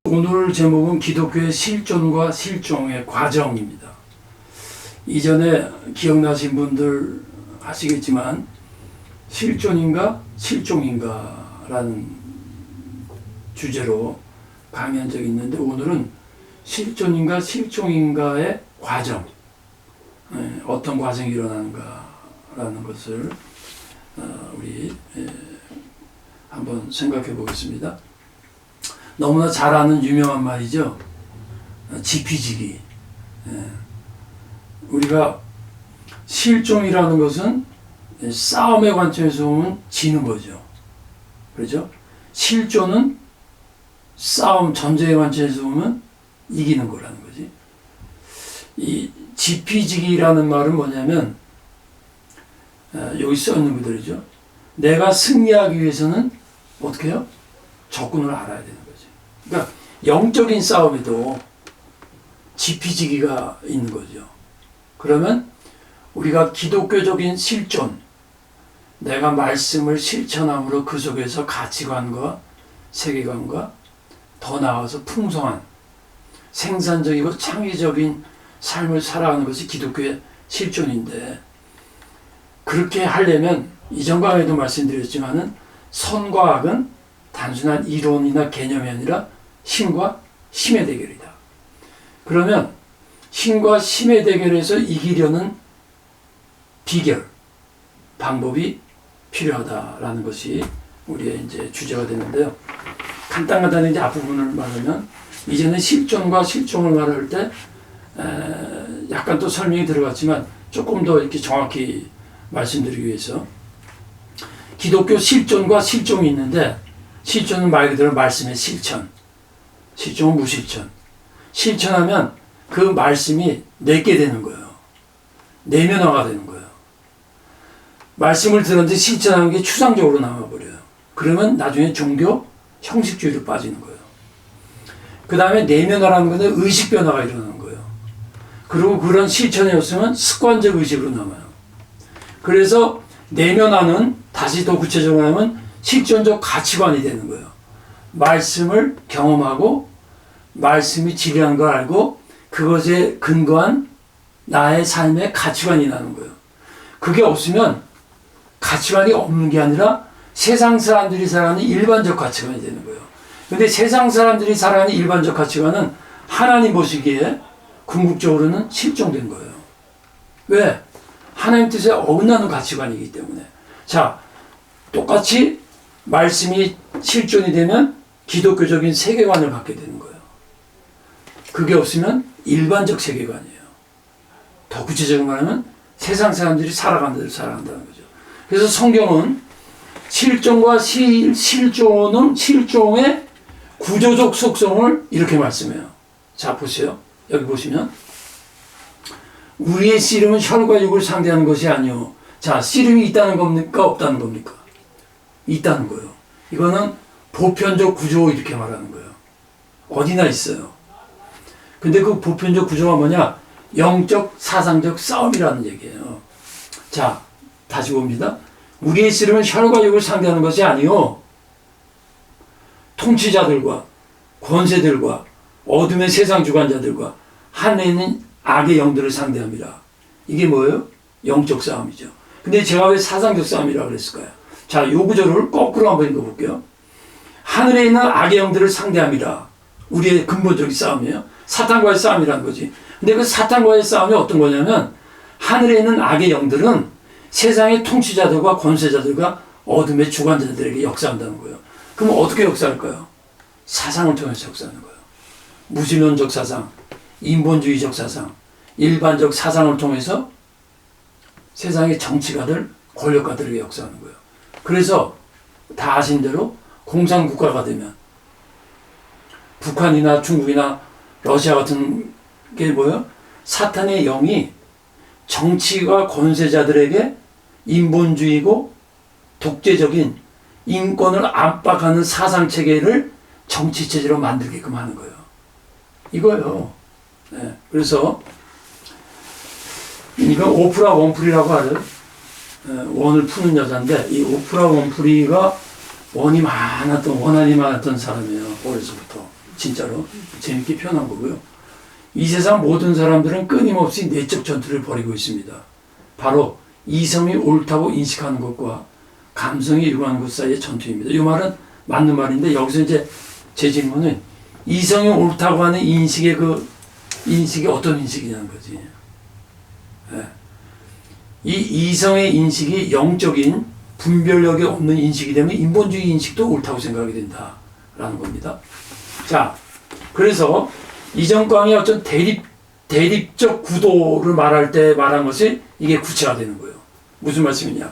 오늘 제목은 기독교의 실존과 실종의 과정입니다. 이전에 기억나신 분들 아시겠지만 실존인가 실종인가 라는 주제로 강의한 적이 있는데, 오늘은 실존인가 실종인가의 과정, 어떤 과정이 일어나는가 라는 것을 우리 한번 생각해 보겠습니다. 너무나 잘 아는 유명한 말이죠. 지피지기. 우리가 실종이라는 것은 싸움의 관점에서 보면 지는 거죠. 그렇죠? 실존은 싸움, 전쟁의 관점에서 보면 이기는 거라는 거지. 이 지피지기라는 말은 뭐냐면, 여기 써 있는 그대로죠. 내가 승리하기 위해서는 어떻게 해요? 적군을 알아야 되는 거지. 그러니까 영적인 싸움에도 지피지기가 있는 거죠. 그러면 우리가 기독교적인 실존, 내가 말씀을 실천함으로 그 속에서 가치관과 세계관과 더 나아가서 풍성한 생산적이고 창의적인 삶을 살아가는 것이 기독교의 실존인데, 그렇게 하려면 이전 강의에도 말씀드렸지만은 선과 악은 단순한 이론이나 개념이 아니라 신과 힘의 대결이다. 그러면 신과 힘의 대결에서 이기려는 비결, 방법이 필요하다라는 것이 우리의 이제 주제가 되는데요. 간단하게 이제 앞부분을 말하면, 이제는 실존과 실종을 말할 때 약간 또 설명이 들어갔지만 조금 더 이렇게 정확히 말씀드리기 위해서, 기독교 실존과 실종이 있는데, 실존은 말 그대로 말씀의 실천, 실종은 무실천. 실천하면 그 말씀이 내게 되는 거예요. 내면화가 되는 거예요. 말씀을 들었는데 실천하는 게 추상적으로 남아버려요. 그러면 나중에 종교 형식주의로 빠지는 거예요. 그 다음에 내면화라는 것은 의식 변화가 일어나는 거예요. 그리고 그런 실천이 없으면 습관적 의식으로 남아요. 그래서 내면화는 다시 더 구체적으로 하면 실존적 가치관이 되는 거예요. 말씀을 경험하고 말씀이 진리라는 걸 알고 그것에 근거한 나의 삶의 가치관이 나는 거예요. 그게 없으면 가치관이 없는 게 아니라 세상 사람들이 살아가는 일반적 가치관이 되는 거예요. 근데 세상 사람들이 살아가는 일반적 가치관은 하나님 보시기에 궁극적으로는 실종된 거예요. 왜? 하나님 뜻에 어긋나는 가치관이기 때문에. 자, 똑같이 말씀이 실존이 되면 기독교적인 세계관을 갖게 되는 거예요. 그게 없으면 일반적 세계관이에요. 더 구체적으로 말하면 세상 사람들이 살아가는 대로 살아간다는 거죠. 그래서 성경은 실존과 실종의 구조적 속성을 이렇게 말씀해요. 자, 보세요. 여기 보시면, 우리의 씨름은 혈과 육을 상대하는 것이 아니오. 자, 씨름이 있다는 겁니까? 없다는 겁니까? 있다는 거예요. 이거는 보편적 구조 이렇게 말하는 거예요. 어디나 있어요. 근데 그 보편적 구조가 뭐냐? 영적, 사상적 싸움이라는 얘기예요. 자, 다시 봅니다. 우리의 씨름은 혈과 육을 상대하는 것이 아니오. 통치자들과 권세들과 어둠의 세상 주관자들과 하늘에 있는 악의 영들을 상대합니다. 이게 뭐예요? 영적 싸움이죠. 근데 제가 왜 사상적 싸움이라고 그랬을까요? 자, 요 구조를 거꾸로 한번 읽어볼게요. 하늘에 있는 악의 영들을 상대합니다. 우리의 근본적인 싸움이에요. 사탄과의 싸움이라는 거지. 근데 그 사탄과의 싸움이 어떤 거냐면, 하늘에 있는 악의 영들은 세상의 통치자들과 권세자들과 어둠의 주관자들에게 역사한다는 거예요. 그럼 어떻게 역사할까요? 사상을 통해서 역사하는 거예요. 무신론적 사상, 인본주의적 사상, 일반적 사상을 통해서 세상의 정치가들, 권력가들에게 역사하는 거예요. 그래서 다 아신 대로 공산국가가 되면 북한이나 중국이나 러시아 같은 게 뭐예요? 사탄의 영이 정치가 권세자들에게 인본주의고 독재적인 인권을 압박하는 사상체계를 정치체제로 만들게끔 하는 거예요. 이거예요. 네. 그래서 이건 오프라 원프리라고 하죠. 원을 푸는 여자인데, 이 오프라 원프리가 원한이 많았던 사람이에요. 어려서부터. 진짜로 재밌게 표현한 거고요. 이 세상 모든 사람들은 끊임없이 내적 전투를 벌이고 있습니다. 바로 이성이 옳다고 인식하는 것과 감성이 요구하는 것 사이의 전투입니다. 이 말은 맞는 말인데 여기서 이제 제 질문은 이성이 옳다고 하는 인식이 어떤 인식이냐는 거지. 네. 이 이성의 인식이 영적인 분별력이 없는 인식이 되면 인본주의 인식도 옳다고 생각이 된다라는 겁니다. 자, 그래서 이전 강의 어떤 대립적 구도를 말할 때 말한 것이 이게 구체화되는 거예요. 무슨 말씀이냐?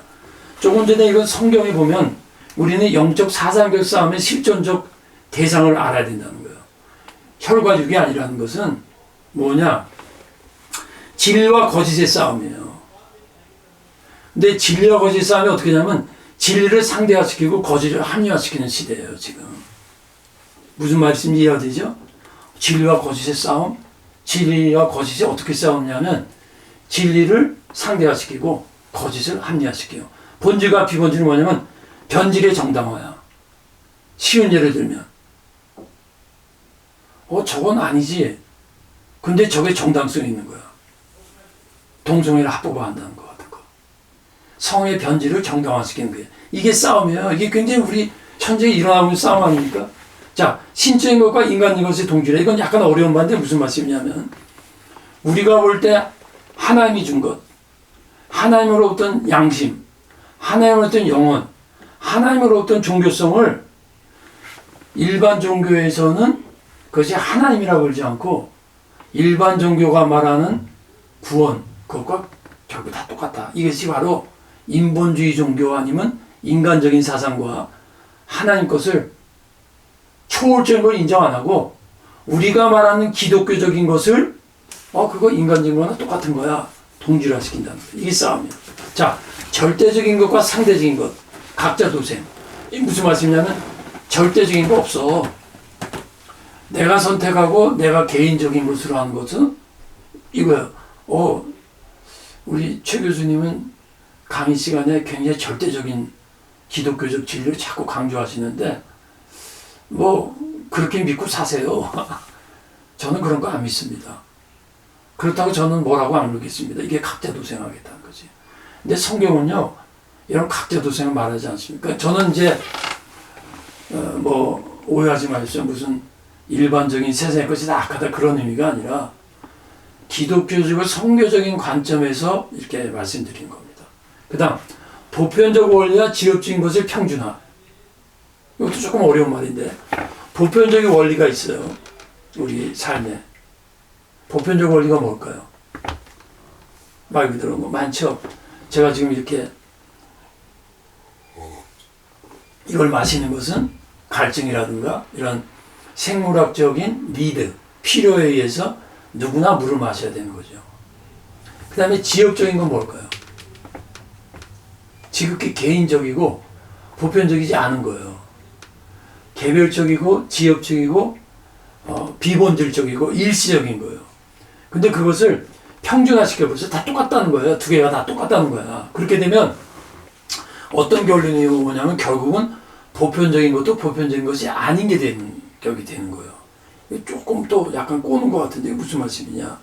조금 전에 이건 성경에 보면 우리는 영적 사상적 싸움의 실존적 대상을 알아야 된다는 거예요. 혈과 육이 아니라는 것은 뭐냐? 진리와 거짓의 싸움이에요. 근데 진리와 거짓의 싸움이 어떻게 되냐면 진리를 상대화시키고 거짓을 합리화시키는 시대예요, 지금. 무슨 말씀인지 이해가 되죠? 진리와 거짓의 싸움? 진리와 거짓이 어떻게 싸우냐면 진리를 상대화시키고 거짓을 합리화시켜요. 본질과 비본질은 뭐냐면 변질의 정당화야. 쉬운 예를 들면 저건 아니지. 근데 저게 정당성이 있는 거야. 동성애를 합법화한다는 거 같은 거. 성의 변질을 정당화시키는 거예요. 이게 싸움이에요. 이게 굉장히 우리 현재 일어나고 있는 싸움 아닙니까? 자, 신적인 것과 인간적인 것의 동질에 이건 약간 어려운 말인데 무슨 말씀이냐면 우리가 볼 때 하나님이 준 것, 하나님으로부터 양심, 하나님으로부터 영혼, 하나님으로부터 종교성을 일반 종교에서는 그것이 하나님이라고 그러지 않고 일반 종교가 말하는 구원, 그것과 결국 다 똑같다. 이것이 바로 인본주의 종교 아니면 인간적인 사상과 하나님 것을 초월적인 걸 인정 안 하고 우리가 말하는 기독교적인 것을 그거 인간적인 거나 똑같은 거야. 동질화시킨다는 거야. 이게 싸움이야. 자, 절대적인 것과 상대적인 것. 각자 도생. 이게 무슨 말씀이냐면 절대적인 거 없어. 내가 선택하고 내가 개인적인 것으로 하는 것은 이거야. 우리 최 교수님은 강의 시간에 굉장히 절대적인 기독교적 진리를 자꾸 강조하시는데 그렇게 믿고 사세요. 저는 그런 거 안 믿습니다. 그렇다고 저는 뭐라고 안 그러겠습니다. 이게 각자도생하겠다는 거지. 근데 성경은요, 이런 각자도생을 말하지 않습니까? 저는 이제, 오해하지 마십시오. 무슨 일반적인 세상의 것이 다 악하다 그런 의미가 아니라 기독교적으로 성교적인 관점에서 이렇게 말씀드린 겁니다. 그 다음, 보편적 원리와 지엽적인 것을 평준화. 이것도 조금 어려운 말인데 보편적인 원리가 있어요. 우리 삶에. 보편적 원리가 뭘까요? 말 그대로 많죠. 제가 지금 이렇게 이걸 마시는 것은 갈증이라든가 이런 생물학적인 니드, 필요에 의해서 누구나 물을 마셔야 되는 거죠. 그 다음에 지역적인 건 뭘까요? 지극히 개인적이고 보편적이지 않은 거예요. 개별적이고 지역적이고 비본질적이고 일시적인 거예요. 근데 그것을 평준화시켜버려서 다 똑같다는 거예요. 두 개가 다 똑같다는 거야. 그렇게 되면 어떤 결론이 오냐면 결국은 보편적인 것도 보편적인 것이 아닌 게 되는 격이 되는 거예요. 조금 또 약간 꼬는 것 같은데 무슨 말씀이냐.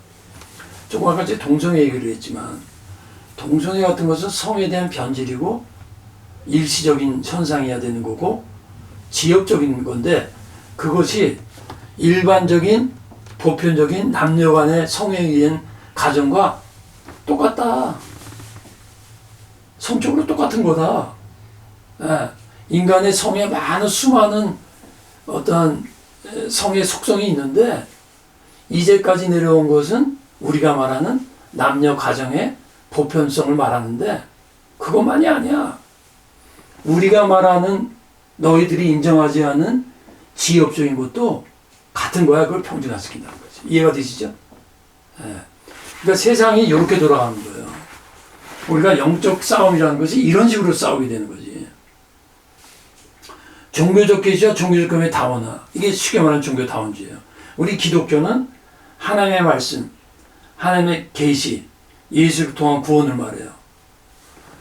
조금 아까 제가 동성애 얘기를 했지만 동성애 같은 것은 성에 대한 변질이고 일시적인 현상이어야 되는 거고 지역적인 건데 그것이 일반적인 보편적인 남녀 간의 성에 의한 가정과 똑같다. 성적으로 똑같은 거다. 인간의 성에 많은 수많은 어떤 성의 속성이 있는데 이제까지 내려온 것은 우리가 말하는 남녀 가정의 보편성을 말하는데 그것만이 아니야. 우리가 말하는 너희들이 인정하지 않은 지역적인 것도 같은 거야. 그걸 평준화시킨다는 거지. 이해가 되시죠? 그러니까 세상이 이렇게 돌아가는 거예요. 우리가 영적 싸움이라는 것이 이런 식으로 싸우게 되는 거지. 종교적 계시와 종교적 금의 다원화. 이게 쉽게 말하는 종교 다원주의예요. 우리 기독교는 하나님의 말씀, 하나님의 계시, 예수를 통한 구원을 말해요.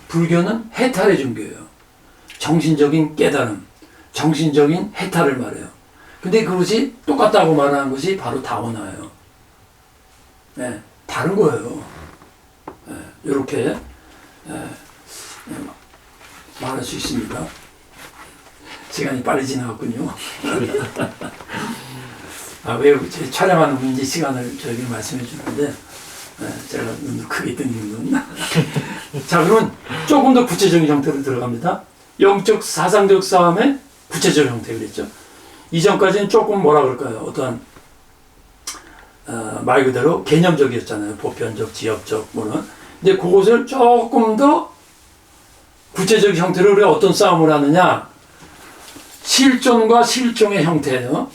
불교는 해탈의 종교예요. 정신적인 깨달음, 정신적인 해탈을 말해요. 근데 그것이 똑같다고 말하는 것이 바로 다원화예요. 네, 다른 거예요. 네, 이렇게 말할 수 있습니다. 시간이 빨리 지나갔군요. 왜 촬영하는 분인지 시간을 저에게 말씀해 주는데 제가 눈을 크게 뜨는 건. 자, 그러면 조금 더 구체적인 형태로 들어갑니다. 영적 사상적 싸움의 구체적 형태 그랬죠. 이전까지는 조금 뭐라 그럴까요? 어떠한 말 그대로 개념적이었잖아요. 보편적, 지역적 뭐는. 근데 그것을 조금 더 구체적 형태로 우리가 어떤 싸움을 하느냐? 실존과 실종의 형태예요.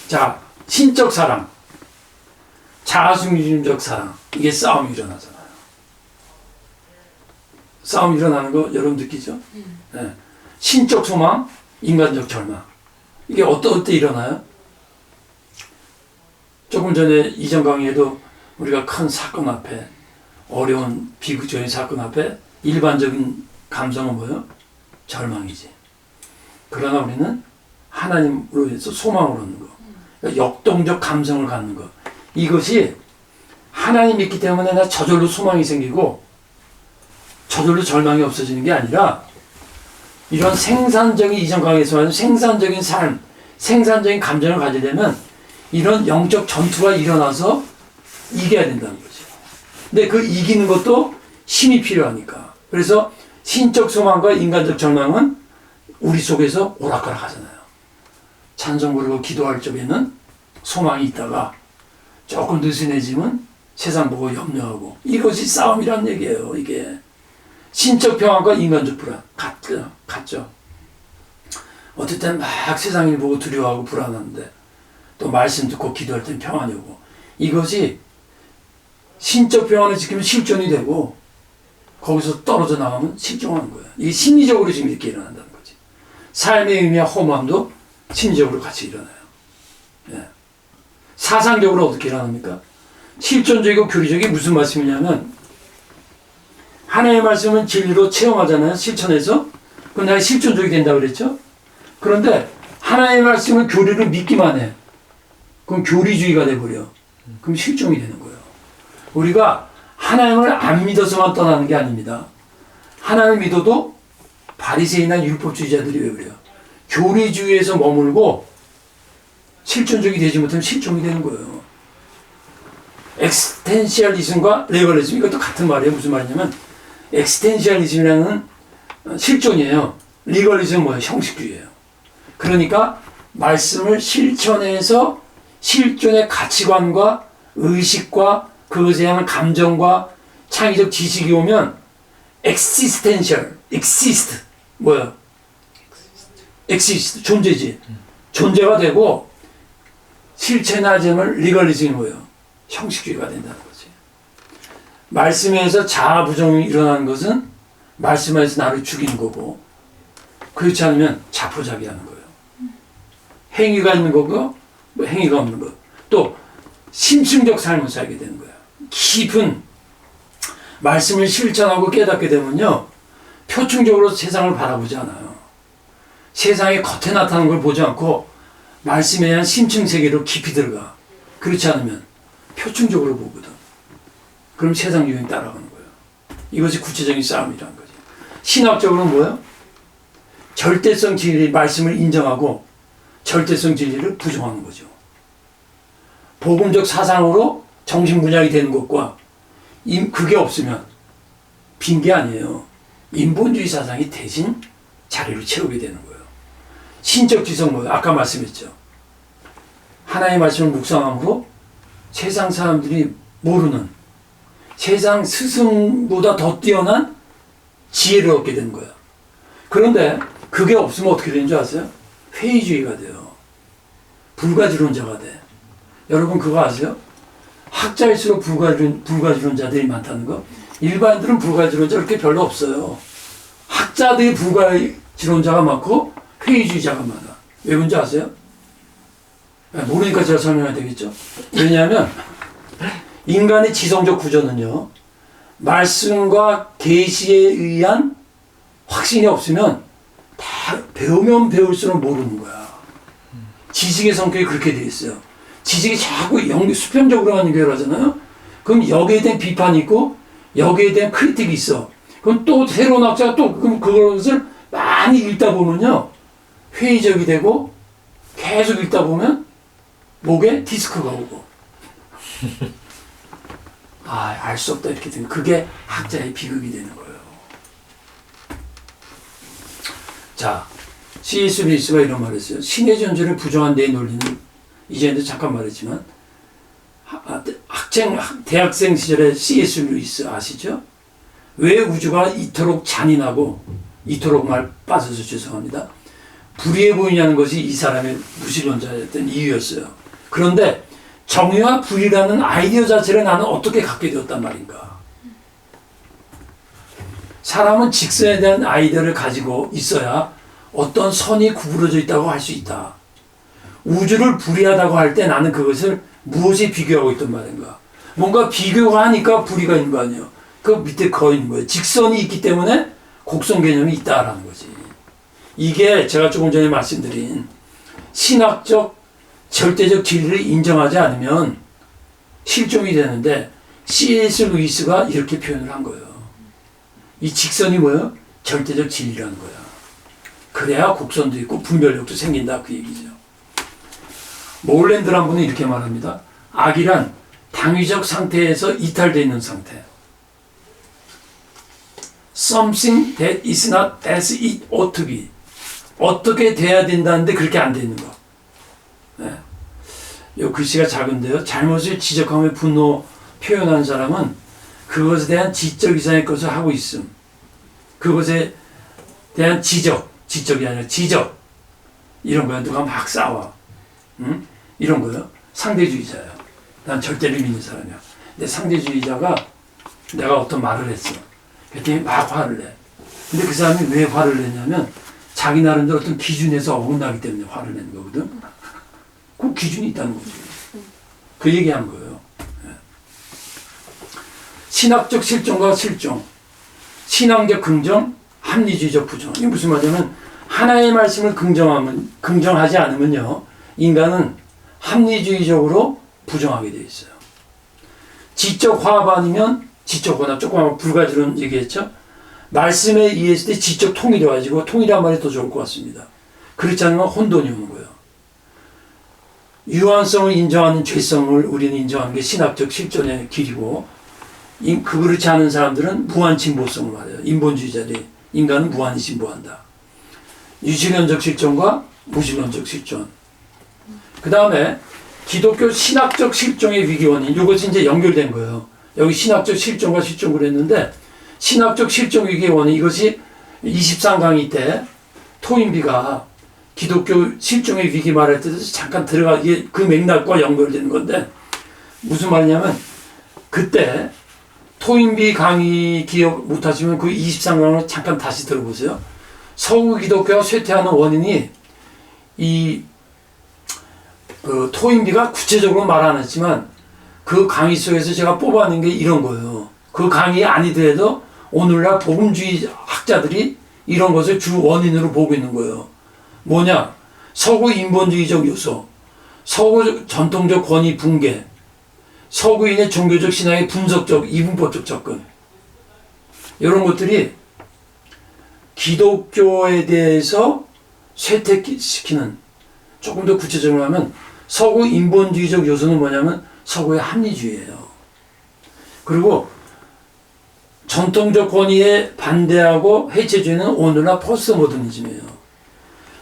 자, 신적 사랑, 자아중심적 사랑, 이게 싸움이 일어나잖아요. 싸움이 일어나는 거 여러분 느끼죠? 네. 신적 소망, 인간적 절망. 이게 어때 일어나요? 조금 전에 이전 강의에도 우리가 큰 사건 앞에, 어려운 비극적인 사건 앞에 일반적인 감성은 뭐예요? 절망이지. 그러나 우리는 하나님으로 해서 소망을 얻는 거. 그러니까 역동적 감성을 갖는 거. 이것이 하나님이 있기 때문에 나 저절로 소망이 생기고 저절로 절망이 없어지는 게 아니라 이런 생산적인, 이전 강의에서 말하는 생산적인 삶, 생산적인 감정을 가지게 되면 이런 영적 전투가 일어나서 이겨야 된다는 거죠. 근데 그 이기는 것도 힘이 필요하니까. 그래서 신적 소망과 인간적 절망은 우리 속에서 오락가락 하잖아요. 찬송 부르고 기도할 적에는 소망이 있다가 조금 느슨해지면 세상 보고 염려하고, 이것이 싸움이란 얘기예요. 이게 신적 평안과 인간적 불안 같죠. 어떨 땐 막 세상을 보고 두려워하고 불안한데 또 말씀 듣고 기도할 땐 평안이 오고, 이것이 신적 평안을 지키면 실존이 되고 거기서 떨어져 나가면 실종하는 거예요. 이게 심리적으로 지금 이렇게 일어난다는 거지. 삶의 의미와 허무함도 심리적으로 같이 일어나요. 예. 사상적으로 어떻게 일어납니까? 실존적이고 교리적이 무슨 말씀이냐면, 하나님의 말씀은 진리로 체험하잖아요. 실천해서. 그럼 내가 실존적이 된다고 그랬죠? 그런데 하나님의 말씀은 교리를 믿기만 해. 그럼 교리주의가 돼버려. 그럼 실종이 되는 거예요. 우리가 하나님을 안 믿어서만 떠나는 게 아닙니다. 하나님을 믿어도 바리새인이나 율법주의자들이 왜 그래요? 교리주의에서 머물고 실존적이 되지 못하면 실종이 되는 거예요. 엑스텐시얼리즘과 레거리즘, 이것도 같은 말이에요. 무슨 말이냐면 엑스텐시얼리즘이라는 실존이에요. 리거리즘은 뭐예요? 형식주의예요. 그러니까 말씀을 실천해서 실존의 가치관과 의식과 그것에 대한 감정과 창의적 지식이 오면 exist 뭐야? exist 존재지. 존재가 되고, 실체나 점을 리거리즘이 뭐예요? 형식주의가 된다는 거지. 말씀에서 자아 부정이 일어나는 것은 말씀에서 나를 죽이는 거고, 그렇지 않으면 자포자기하는 거예요. 행위가 있는 거고 뭐 행위가 없는 거. 또 심층적 삶을 살게 되는 거예요. 깊은 말씀을 실천하고 깨닫게 되면요, 표층적으로 세상을 바라보지 않아요. 세상의 겉에 나타나는 걸 보지 않고 말씀에 대한 심층 세계로 깊이 들어가. 그렇지 않으면 표층적으로 보거든. 그럼 세상 유행 따라가는 거예요. 이것이 구체적인 싸움이라는 거지. 신학적으로는 뭐예요? 절대성 진리, 말씀을 인정하고 절대성 진리를 부정하는 거죠. 복음적 사상으로 정신분열이 되는 것과 그게 없으면 빈 게 아니에요. 인본주의 사상이 대신 자리를 채우게 되는 거예요. 신적 지성 뭐예요? 아까 말씀했죠. 하나님의 말씀을 묵상함으로 세상 사람들이 모르는, 세상 스승보다 더 뛰어난 지혜를 얻게 되는 거예요. 그런데 그게 없으면 어떻게 되는 줄 아세요? 회의주의가 돼요. 불가지론자가 돼. 여러분 그거 아세요? 학자일수록 불가지론자들이 많다는 거. 일반인들은 불가지론자 그렇게 별로 없어요. 학자들이 불가지론자가 많고 회의주의자가 많아. 왜 그런지 아세요? 모르니까 제가 설명해야 되겠죠? 왜냐하면 인간의 지성적 구조는요, 말씀과 계시에 의한 확신이 없으면 다 배우면 배울수록 모르는 거야. 지식의 성격이 그렇게 되어 있어요. 지식이 자꾸 수평적으로 연결하잖아요. 그럼 여기에 대한 비판이 있고 여기에 대한 크리틱이 있어. 그럼 또 새로운 학자가 또 그것을 많이 읽다 보면요, 회의적이 되고 계속 읽다 보면 목에 디스크가 오고 알 수 없다 이렇게 되는, 그게 학자의 비극이 되는 거예요. 자, C.S. 루이스가 이런 말을 했어요. 신의 존재를 부정한 내 논리는, 이전에도 잠깐 말했지만, 대학생 시절에 C.S. 루이스 아시죠? 왜 우주가 이토록 잔인하고 이토록 말 빠져서 죄송합니다. 불의해 보이냐는 것이 이 사람의 무신론자였던 이유였어요. 그런데 정의와 불의라는 아이디어 자체를 나는 어떻게 갖게 되었단 말인가. 사람은 직선에 대한 아이디어를 가지고 있어야 어떤 선이 구부러져 있다고 할 수 있다. 우주를 불의하다고 할 때 나는 그것을 무엇에 비교하고 있단 말인가. 뭔가 비교가 하니까 불의가 있는 거 아니에요. 그 밑에 거 있는 거예요. 직선이 있기 때문에 곡선 개념이 있다라는 거지. 이게 제가 조금 전에 말씀드린 신학적 절대적 진리를 인정하지 않으면 실종이 되는데, C.S. 루이스가 이렇게 표현을 한 거예요. 이 직선이 뭐예요? 절대적 진리라는 거야. 그래야 곡선도 있고 분별력도 생긴다, 그 얘기죠. 몰랜드란 분은 이렇게 말합니다. 악이란 당위적 상태에서 이탈되어 있는 상태. Something that is not as it ought to be. 어떻게 돼야 된다는데 그렇게 안 되는 거. 네. 이 글씨가 작은데요. 잘못을 지적하며 분노 표현하는 사람은 그것에 대한 지적 이상의 것을 하고 있음. 그것에 대한 지적이 아니라 지적. 이런 거야. 누가 막 싸워. 응? 이런 거요. 상대주의자야. 난 절대를 믿는 사람이야. 근데 상대주의자가 내가 어떤 말을 했어. 그랬더니 막 화를 내. 근데 그 사람이 왜 화를 내냐면 자기 나름대로 어떤 기준에서 어긋나기 때문에 화를 내는 거거든. 그 기준이 있다는 거지. 그 얘기한 거예요. 신학적 실존과 실종, 신앙적 긍정, 합리주의적 부정. 이게 무슨 말이냐면 하나의 말씀을 긍정하지 않으면요, 인간은 합리주의적으로 부정하게 되어 있어요. 지적 화합 아니면 지적 혼합, 조금 아까 불가지론 얘기했죠. 말씀에 의했을 때 지적 통일이 와지고, 통일한 말이 더 좋을 것 같습니다. 그렇지 않으면 혼돈이 오는 거예요. 유한성을 인정하는 죄성을 우리는 인정하는 게 신학적 실존의 길이고, 그렇지 않은 사람들은 무한 진보성을 말해요. 인본주의자들이 인간은 무한히 진보한다. 유실론적 실존과 무실론적 실존. 그 다음에 기독교 신학적 실종의 위기 원인, 이것이 이제 연결된 거예요. 여기 신학적 실종과 실종을 했는데, 신학적 실종 위기의 원인, 이것이 23강의 때 토인비가 기독교 실종의 위기 말할 때도 잠깐 이게 그 맥락과 연결되는 건데, 무슨 말이냐면 그때 토인비 강의 기억 못하시면 그 23강을 잠깐 다시 들어보세요. 서구 기독교가 쇠퇴하는 원인이 그 토인비가 구체적으로 말 안 했지만 그 강의 속에서 제가 뽑아낸 게 이런 거예요. 그 강의 아니더라도 오늘날 복음주의 학자들이 이런 것을 주 원인으로 보고 있는 거예요. 뭐냐? 서구 인본주의적 요소, 서구 전통적 권위 붕괴, 서구인의 종교적 신앙의 분석적, 이분법적 접근, 이런 것들이 기독교에 대해서 쇠퇴시키는, 조금 더 구체적으로 하면 서구 인본주의적 요소는 뭐냐면 서구의 합리주의예요. 그리고 전통적 권위에 반대하고 해체주의는 오늘날 포스트 모더니즘이에요.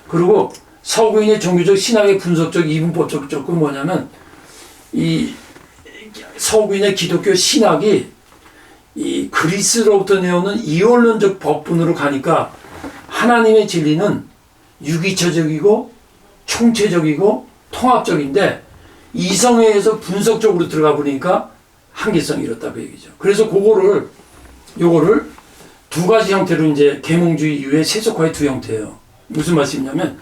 그리고 서구인의 종교적 신학의 분석적 이분법적 접근 뭐냐면 이 서구인의 기독교 신학이 이 그리스로부터 내오는 이원론적 법분으로 가니까 하나님의 진리는 유기체적이고 총체적이고 통합적인데 이성에 의해서 분석적으로 들어가 보니까 한계성이 이렇다고 얘기죠. 그래서 요거를 두 가지 형태로 이제 계몽주의 이후에 세속화의 두 형태예요. 무슨 말씀이냐면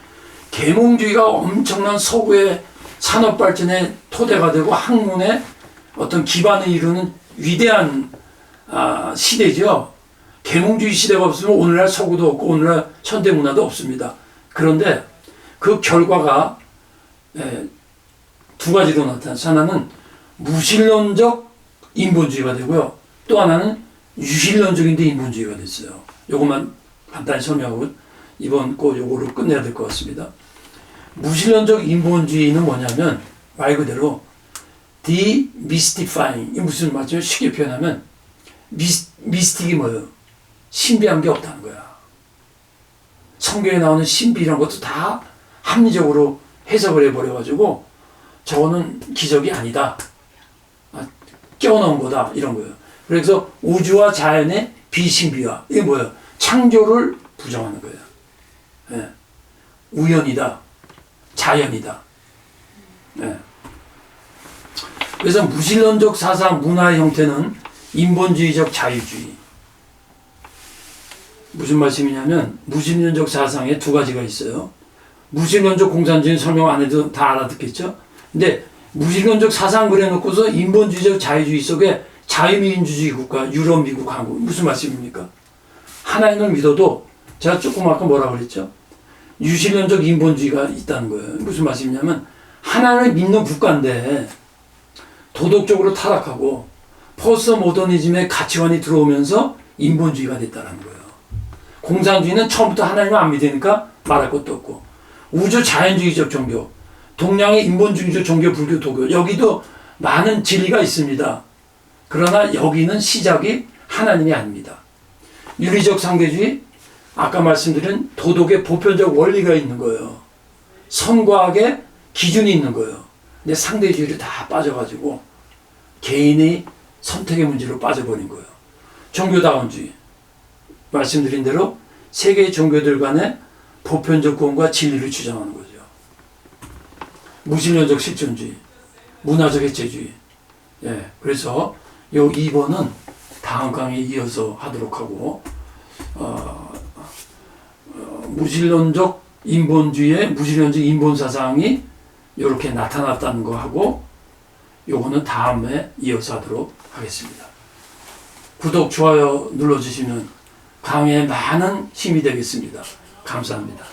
계몽주의가 엄청난 서구의 산업 발전의 토대가 되고 학문의 어떤 기반을 이루는 위대한 시대죠. 계몽주의 시대가 없으면 오늘날 서구도 없고 오늘날 현대문화도 없습니다. 그런데 그 결과가 두 가지로 나타나서 하나는 무신론적 인본주의가 되고요. 또 하나는 유신론적인데 인본주의가 됐어요. 요것만 간단히 설명하고 이번 거 요거를 끝내야 될 것 같습니다. 무신론적 인본주의는 뭐냐면 말 그대로 demystifying, 이 무슨 말이죠? 쉽게 표현하면 미스틱이 뭐예요? 신비한 게 없다는 거야. 성경에 나오는 신비 이런 것도 다 합리적으로 해석을 해버려가지고 저거는 기적이 아니다. 껴넣은 거다. 이런 거예요. 그래서 우주와 자연의 비신비화. 이게 뭐예요? 창조를 부정하는 거예요. 예. 우연이다. 자연이다. 예. 그래서 무신론적 사상 문화의 형태는 인본주의적 자유주의. 무슨 말씀이냐면 무신론적 사상에 두 가지가 있어요. 무신론적 공산주의는 설명 안 해도 다 알아듣겠죠? 근데 무신론적 사상 그려놓고서 인본주의적 자유주의 속에 자유민주주의 국가, 유럽, 미국, 한국. 무슨 말씀입니까? 하나님을 믿어도 제가 조금 아까 뭐라 그랬죠? 유신론적 인본주의가 있다는 거예요. 무슨 말씀이냐면 하나님을 믿는 국가인데 도덕적으로 타락하고 포스트 모더니즘의 가치관이 들어오면서 인본주의가 됐다는 거예요. 공산주의는 처음부터 하나님을 안 믿으니까 말할 것도 없고 우주 자연주의적 종교, 동양의 인본주의적 종교, 불교, 도교 여기도 많은 진리가 있습니다. 그러나 여기는 시작이 하나님이 아닙니다. 윤리적 상대주의, 아까 말씀드린 도덕의 보편적 원리가 있는 거예요. 선과 악의 기준이 있는 거예요. 근데 상대주의를 다 빠져가지고 개인의 선택의 문제로 빠져버린 거예요. 종교다원주의, 말씀드린 대로 세계 종교들 간의 보편적 구원과 진리를 주장하는 거죠. 무신론적 실존주의, 문화적 해체주의. 예, 그래서 요 2번은 다음 강의에 이어서 하도록 하고 무신론적 인본주의의 무신론적 인본사상이 이렇게 나타났다는 거 하고 요거는 다음에 이어서 하도록 하겠습니다. 구독, 좋아요 눌러주시면 강의에 많은 힘이 되겠습니다. 감사합니다.